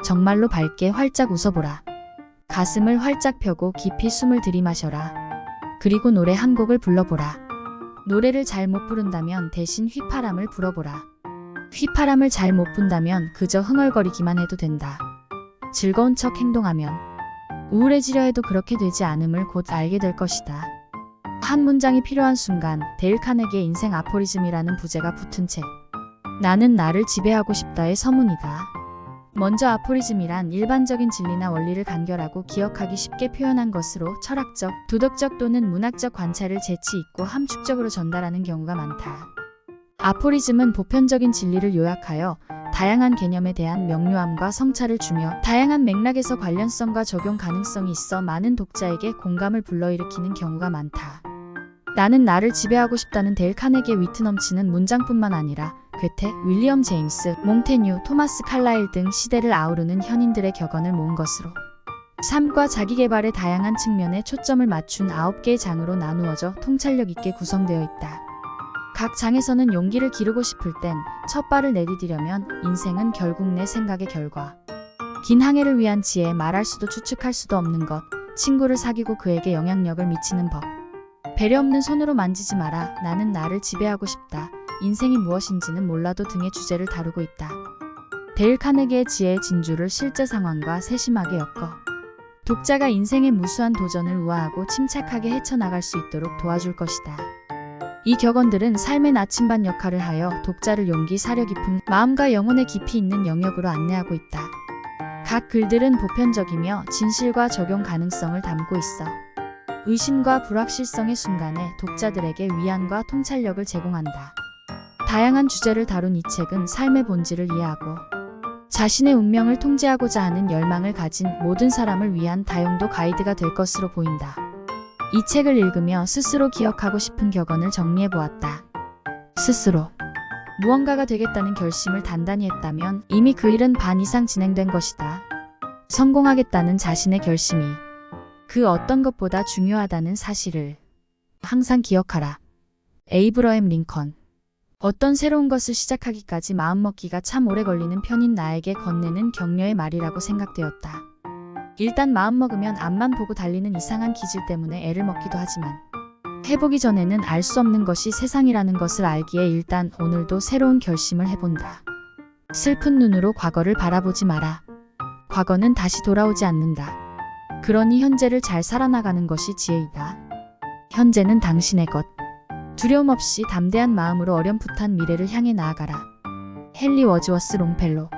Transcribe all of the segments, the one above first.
정말로 밝게 활짝 웃어보라. 가슴을 활짝 펴고 깊이 숨을 들이마셔라. 그리고 노래 한 곡을 불러보라. 노래를 잘 못 부른다면 대신 휘파람을 불어보라. 휘파람을 잘 못 분다면 그저 흥얼거리기만 해도 된다. 즐거운 척 행동하면 우울해지려 해도 그렇게 되지 않음을 곧 알게 될 것이다. 한 문장이 필요한 순간 데일 카네기의 인생 아포리즘이라는 부제가 붙은 책. 나는 나를 지배하고 싶다의 서문이다. 먼저 아포리즘이란 일반적인 진리나 원리를 간결하고 기억하기 쉽게 표현한 것으로 철학적, 도덕적 또는 문학적 관찰을 재치 있고 함축적으로 전달하는 경우가 많다. 아포리즘은 보편적인 진리를 요약하여 다양한 개념에 대한 명료함과 성찰을 주며 다양한 맥락에서 관련성과 적용 가능성이 있어 많은 독자에게 공감을 불러일으키는 경우가 많다. 나는 나를 지배하고 싶다는 데일 카네기의 위트 넘치는 문장뿐만 아니라 괴테, 윌리엄 제임스, 몽테뉴, 토마스 칼라일 등 시대를 아우르는 현인들의 격언을 모은 것으로 삶과 자기계발의 다양한 측면에 초점을 맞춘 9개의 장으로 나누어져 통찰력 있게 구성되어 있다. 각 장에서는 용기를 기르고 싶을 땐 첫 발을 내디디려면 인생은 결국 내 생각의 결과. 긴 항해를 위한 지혜, 말할 수도 추측할 수도 없는 것, 친구를 사귀고 그에게 영향력을 미치는 법. 배려 없는 손으로 만지지 마라. 나는 나를 지배하고 싶다. 인생이 무엇인지는 몰라도 등의 주제를 다루고 있다. 데일 카네기의 지혜의 진주를 실제 상황과 세심하게 엮어 독자가 인생의 무수한 도전을 우아하고 침착하게 헤쳐나갈 수 있도록 도와줄 것이다. 이 격언들은 삶의 나침반 역할을 하여 독자를 용기, 사려 깊은 마음과 영혼의 깊이 있는 영역으로 안내하고 있다. 각 글들은 보편적이며 진실과 적용 가능성을 담고 있어 의심과 불확실성의 순간에 독자들에게 위안과 통찰력을 제공한다. 다양한 주제를 다룬 이 책은 삶의 본질을 이해하고 자신의 운명을 통제하고자 하는 열망을 가진 모든 사람을 위한 다용도 가이드가 될 것으로 보인다. 이 책을 읽으며 스스로 기억하고 싶은 격언을 정리해보았다. 스스로 무언가가 되겠다는 결심을 단단히 했다면 이미 그 일은 반 이상 진행된 것이다. 성공하겠다는 자신의 결심이 그 어떤 것보다 중요하다는 사실을 항상 기억하라. 에이브러햄 링컨. 어떤 새로운 것을 시작하기까지 마음먹기가 참 오래 걸리는 편인 나에게 건네는 격려의 말이라고 생각되었다. 일단 마음먹으면 앞만 보고 달리는 이상한 기질 때문에 애를 먹기도 하지만 해보기 전에는 알 수 없는 것이 세상이라는 것을 알기에 일단 오늘도 새로운 결심을 해본다. 슬픈 눈으로 과거를 바라보지 마라. 과거는 다시 돌아오지 않는다. 그러니 현재를 잘 살아나가는 것이 지혜이다. 현재는 당신의 것. 두려움 없이 담대한 마음으로 어렴풋한 미래를 향해 나아가라. 헨리 워즈워스 롱펠로.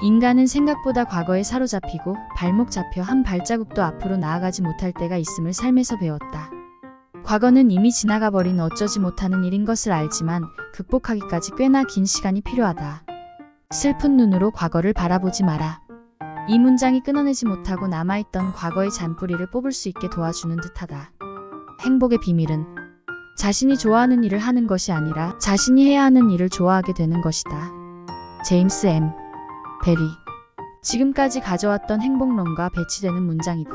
인간은 생각보다 과거에 사로잡히고 발목 잡혀 한 발자국도 앞으로 나아가지 못할 때가 있음을 삶에서 배웠다. 과거는 이미 지나가버린 어쩌지 못하는 일인 것을 알지만 극복하기까지 꽤나 긴 시간이 필요하다. 슬픈 눈으로 과거를 바라보지 마라. 이 문장이 끊어내지 못하고 남아있던 과거의 잔뿌리를 뽑을 수 있게 도와주는 듯하다. 행복의 비밀은 자신이 좋아하는 일을 하는 것이 아니라 자신이 해야 하는 일을 좋아하게 되는 것이다. 제임스 M. 베리. 지금까지 가져왔던 행복론과 배치되는 문장이다.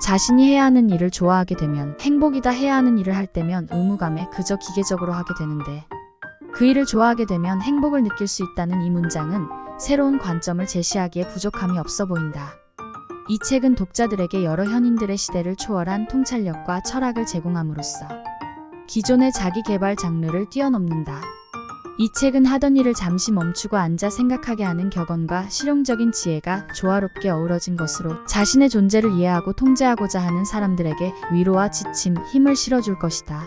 자신이 해야 하는 일을 좋아하게 되면 행복이다. 해야 하는 일을 할 때면 의무감에 그저 기계적으로 하게 되는데 그 일을 좋아하게 되면 행복을 느낄 수 있다는 이 문장은 새로운 관점을 제시하기에 부족함이 없어 보인다. 이 책은 독자들에게 여러 현인들의 시대를 초월한 통찰력과 철학을 제공함으로써 기존의 자기 개발 장르를 뛰어넘는다. 이 책은 하던 일을 잠시 멈추고 앉아 생각하게 하는 격언과 실용적인 지혜가 조화롭게 어우러진 것으로 자신의 존재를 이해하고 통제하고자 하는 사람들에게 위로와 지침, 힘을 실어줄 것이다.